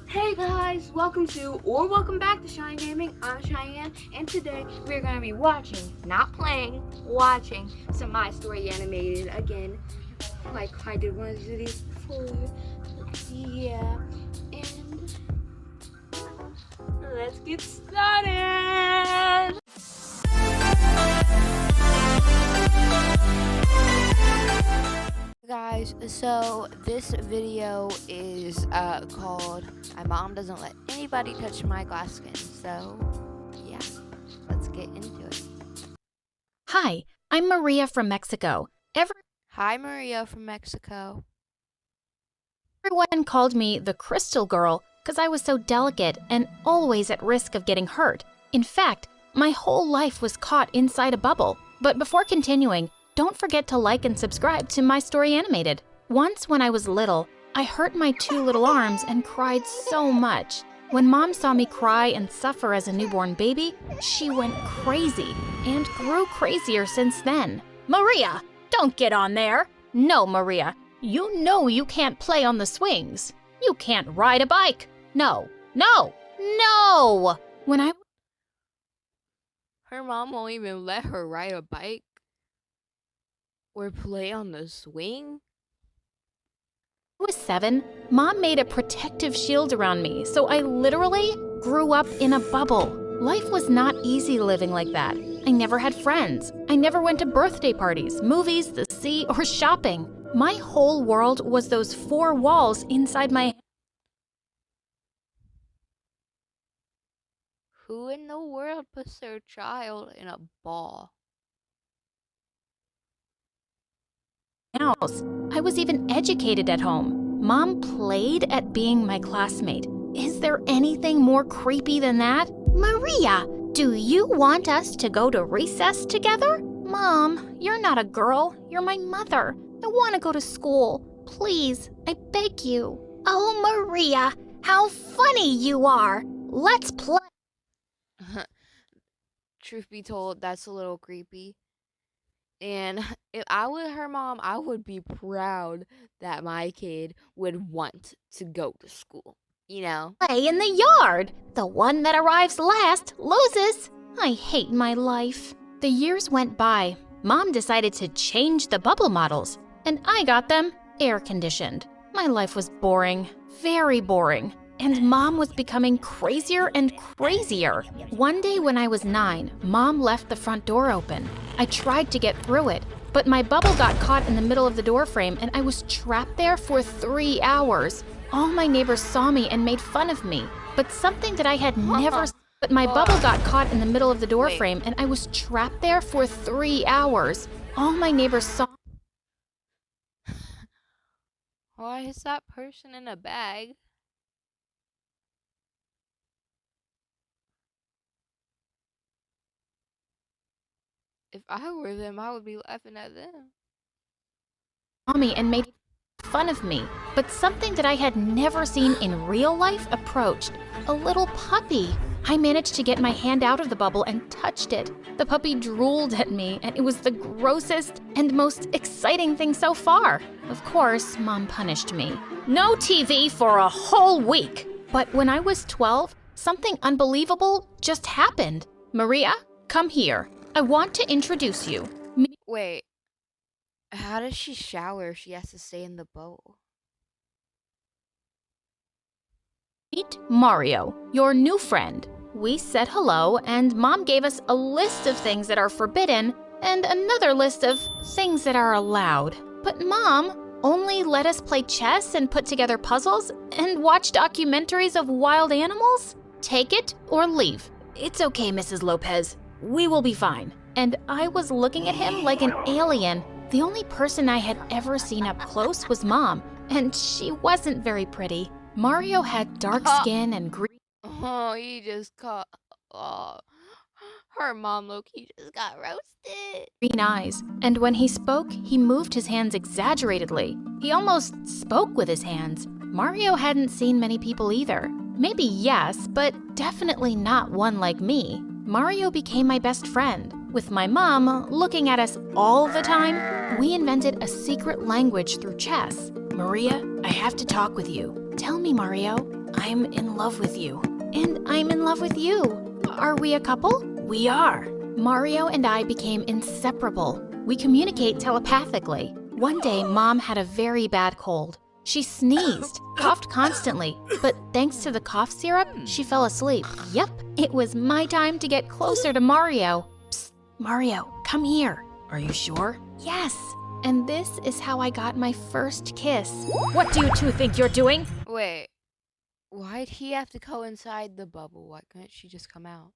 Hey guys, welcome back to Cheyenne Gaming. I'm Cheyenne, and today we're gonna be watching, not playing, watching some My Story animated again, like I did one of these before. Yeah, and let's get started. Guys, so this video is called "My Mom Doesn't Let Anybody Touch My Glass Skin." So yeah, let's get into it. Hi, I'm Maria from Mexico. Hi, Maria from Mexico. Everyone called me the Crystal Girl because I was so delicate and always at risk of getting hurt. In fact, my whole life was caught inside a bubble. But before continuing, don't forget to like and subscribe to My Story Animated. Once when I was little, I hurt my two little arms and cried so much. When Mom saw me cry and suffer as a newborn baby, she went crazy and grew crazier since then. Maria, don't get on there. No, Maria, you know you can't play on the swings. You can't ride a bike. No, no, no! Her mom won't even let her ride a bike or play on the swing. I was 7, Mom made a protective shield around me, so I literally grew up in a bubble. Life was not easy living like that. I never had friends. I never went to birthday parties, movies, the sea, or shopping. My whole world was those 4 walls inside my head. Who in the world puts their child in a ball? House. I was even educated at home. Mom played at being my classmate. Is there anything more creepy than that? Maria, do you want us to go to recess together? Mom, you're not a girl. You're my mother. I want to go to school. Please, I beg you. Oh, Maria, how funny you are. Let's play. Truth be told, that's a little creepy. And if I were her mom, I would be proud that my kid would want to go to school. You know? Play in the yard. The one that arrives last loses. I hate my life. The years went by. Mom decided to change the bubble models, and I got them air-conditioned. My life was boring, very boring. And Mom was becoming crazier and crazier. One day when I was 9, Mom left the front door open. I tried to get through it, but my bubble got caught in the middle of the door frame and I was trapped there for 3 hours. All my neighbors saw me and made fun of me, but something that I had never... But my bubble got caught in the middle of the door frame and I was trapped there for 3 hours. All my neighbors saw... Why is that person in a bag? If I were them, I would be laughing at them. Me and made fun of me, but something that I had never seen in real life approached. A little puppy. I managed to get my hand out of the bubble and touched it. The puppy drooled at me, and it was the grossest and most exciting thing so far. Of course, Mom punished me. No TV for a whole week! But when I was 12, something unbelievable just happened. Maria, come here. I want to introduce you. Wait, how does she shower if she has to stay in the boat? Meet Mario, your new friend. We said hello, and Mom gave us a list of things that are forbidden and another list of things that are allowed. But Mom only let us play chess and put together puzzles and watch documentaries of wild animals? Take it or leave. It's okay, Mrs. Lopez. We will be fine. And I was looking at him like an alien. The only person I had ever seen up close was Mom, and she wasn't very pretty. Mario had dark skin and green... Oh, he just caught... Oh, her mom low-key just got roasted. Green eyes, and when he spoke, he moved his hands exaggeratedly. He almost spoke with his hands. Mario hadn't seen many people either. Maybe yes, but definitely not one like me. Mario became my best friend. With my mom looking at us all the time, we invented a secret language through chess. Maria, I have to talk with you. Tell me, Mario, I'm in love with you. And I'm in love with you. Are we a couple? We are. Mario and I became inseparable. We communicate telepathically. One day, Mom had a very bad cold. She sneezed, coughed constantly, but thanks to the cough syrup, she fell asleep. Yep, it was my time to get closer to Mario. Psst, Mario, come here. Are you sure? Yes. And this is how I got my first kiss. What do you two think you're doing? Wait, why'd he have to go inside the bubble? Why couldn't she just come out?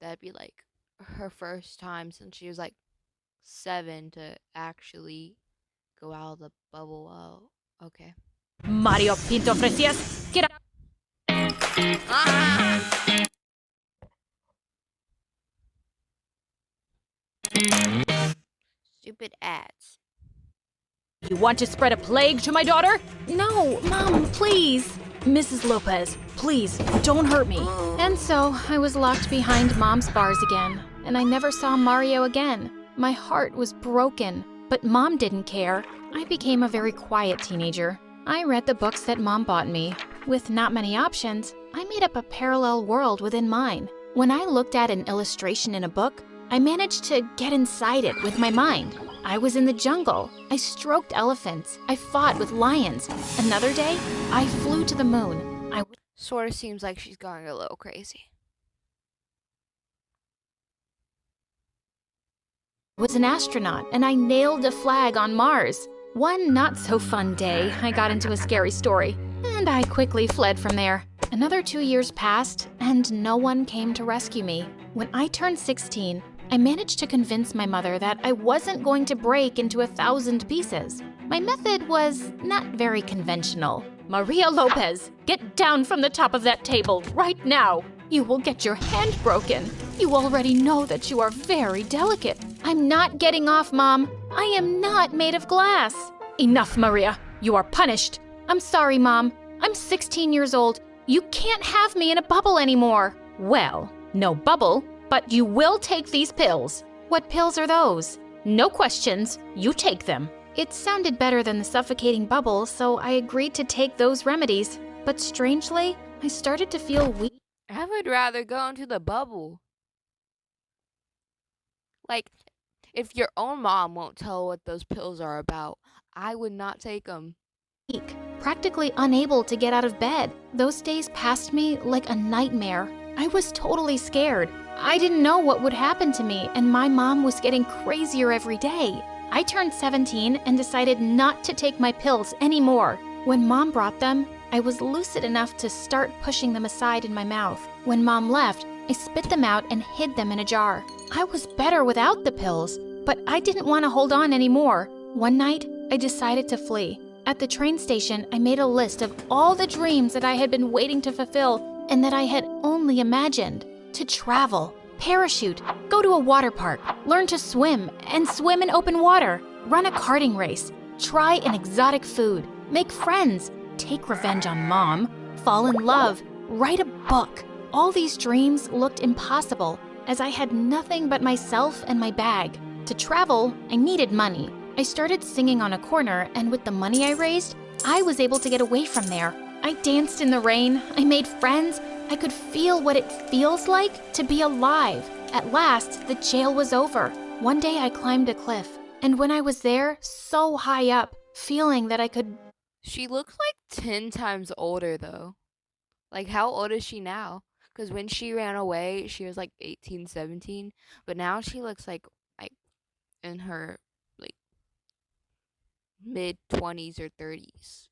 That'd be like her first time since she was like 7 to actually go out of the bubble. Oh, okay. Mario Pinto Fresias, get up. Stupid ads. You want to spread a plague to my daughter? No, Mom, please. Mrs. Lopez, please, don't hurt me. And so I was locked behind Mom's bars again, and I never saw Mario again. My heart was broken, but Mom didn't care. I became a very quiet teenager. I read the books that Mom bought me. With not many options, I made up a parallel world within mine. When I looked at an illustration in a book, I managed to get inside it with my mind. I was in the jungle. I stroked elephants. I fought with lions. Another day, I flew to the moon. Sort of seems like she's going a little crazy. Was an astronaut, and I nailed a flag on Mars. One not-so-fun day, I got into a scary story, and I quickly fled from there. Another 2 years passed, and no one came to rescue me. When I turned 16, I managed to convince my mother that I wasn't going to break into 1,000 pieces. My method was not very conventional. Maria Lopez, get down from the top of that table right now. You will get your hand broken. You already know that you are very delicate. I'm not getting off, Mom. I am not made of glass. Enough, Maria. You are punished. I'm sorry, Mom. I'm 16 years old. You can't have me in a bubble anymore. Well, no bubble, but you will take these pills. What pills are those? No questions. You take them. It sounded better than the suffocating bubble, so I agreed to take those remedies. But strangely, I started to feel weak. I would rather go into the bubble. Like, if your own mom won't tell what those pills are about, I would not take them. Practically unable to get out of bed. Those days passed me like a nightmare. I was totally scared. I didn't know what would happen to me, and my mom was getting crazier every day. I turned 17 and decided not to take my pills anymore. When Mom brought them, I was lucid enough to start pushing them aside in my mouth. When Mom left, I spit them out and hid them in a jar. I was better without the pills, but I didn't want to hold on anymore. One night, I decided to flee. At the train station, I made a list of all the dreams that I had been waiting to fulfill and that I had only imagined. To travel, parachute, go to a water park, learn to swim, and swim in open water, run a karting race, try an exotic food, make friends, take revenge on Mom, fall in love, write a book. All these dreams looked impossible, as I had nothing but myself and my bag. To travel, I needed money. I started singing on a corner, and with the money I raised, I was able to get away from there. I danced in the rain, I made friends, I could feel what it feels like to be alive. At last, the jail was over. One day I climbed a cliff, and when I was there, so high up, feeling that I could... She looks like 10 times older, though. Like, how old is she now? Because when she ran away, she was like 18, 17. But now she looks like in her like mid-20s or 30s.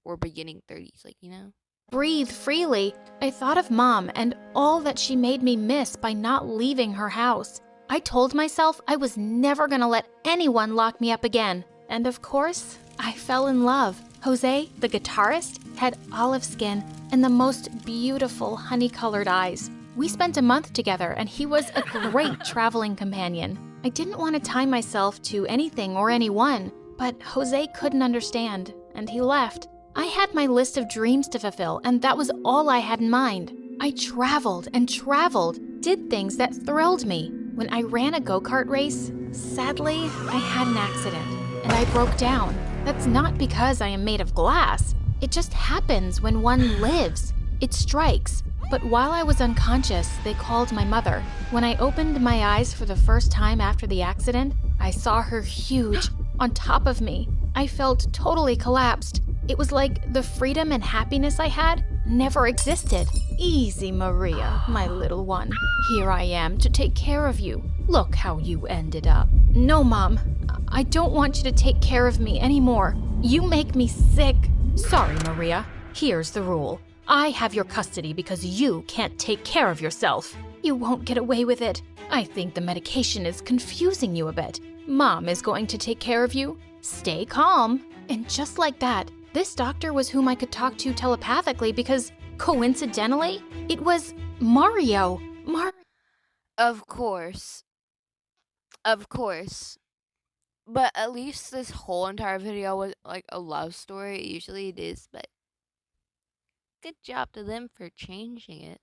Or beginning 30s, like, you know? breathe freely. I thought of Mom and all that she made me miss by not leaving her house. I told myself I was never gonna let anyone lock me up again. And of course, I fell in love. Jose, the guitarist, had olive skin and the most beautiful honey-colored eyes. We spent a month together and he was a great traveling companion. I didn't want to tie myself to anything or anyone, but Jose couldn't understand, and he left. I had my list of dreams to fulfill, and that was all I had in mind. I traveled and traveled, did things that thrilled me. When I ran a go-kart race, sadly, I had an accident, and I broke down. That's not because I am made of glass. It just happens when one lives. It strikes. But while I was unconscious, they called my mother. When I opened my eyes for the first time after the accident, I saw her huge, on top of me. I felt totally collapsed. It was like the freedom and happiness I had never existed. Easy, Maria, my little one. Here I am to take care of you. Look how you ended up. No, Mom. I don't want you to take care of me anymore. You make me sick. Sorry, Maria. Here's the rule. I have your custody because you can't take care of yourself. You won't get away with it. I think the medication is confusing you a bit. Mom is going to take care of you. Stay calm. And just like that, this doctor was whom I could talk to telepathically because, coincidentally, it was Mario. Of course. Of course. But at least this whole entire video was like a love story. Usually it is, but good job to them for changing it.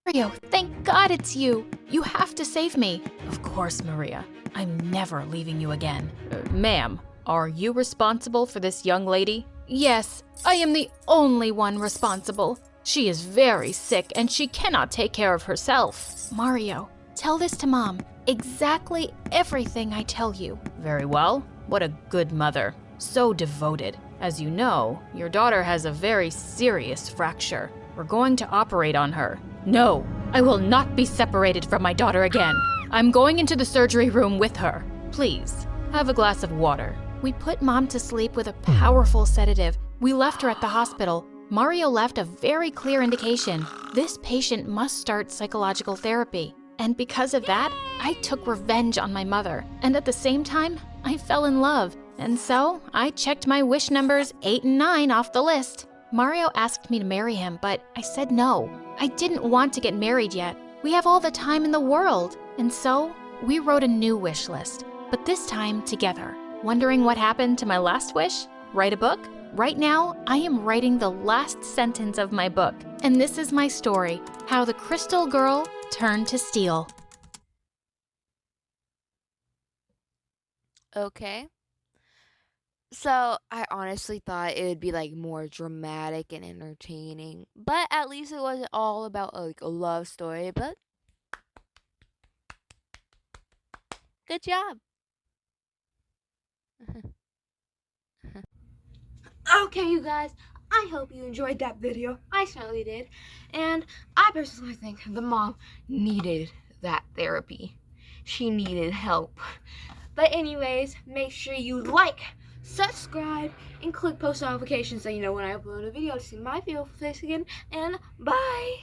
Mario, thank God it's you. You have to save me. Of course, Maria. I'm never leaving you again. Ma'am, are you responsible for this young lady? Yes, I am the only one responsible. She is very sick and she cannot take care of herself. Mario, tell this to Mom. Exactly everything I tell you. Very well. What a good mother. So devoted. As you know, your daughter has a very serious fracture. We're going to operate on her. No, I will not be separated from my daughter again. I'm going into the surgery room with her. Please, have a glass of water. We put Mom to sleep with a powerful sedative. We left her at the hospital. Mario left a very clear indication. This patient must start psychological therapy. And because of that, I took revenge on my mother. And at the same time, I fell in love. And so, I checked my wish numbers 8 and 9 off the list. Mario asked me to marry him, but I said no. I didn't want to get married yet. We have all the time in the world. And so, we wrote a new wish list, but this time together. Wondering what happened to my last wish? Write a book? Right now, I am writing the last sentence of my book. And this is my story, how the crystal girl turned to steel. Okay. So, I honestly thought it would be like more dramatic and entertaining, but at least it wasn't all about like a love story, but good job. Okay, you guys, I hope you enjoyed that video. I certainly did. And I personally think the mom needed that therapy. She needed help. But anyways, make sure you like, subscribe, and click post notifications so you know when I upload a video to see my beautiful face again. And bye!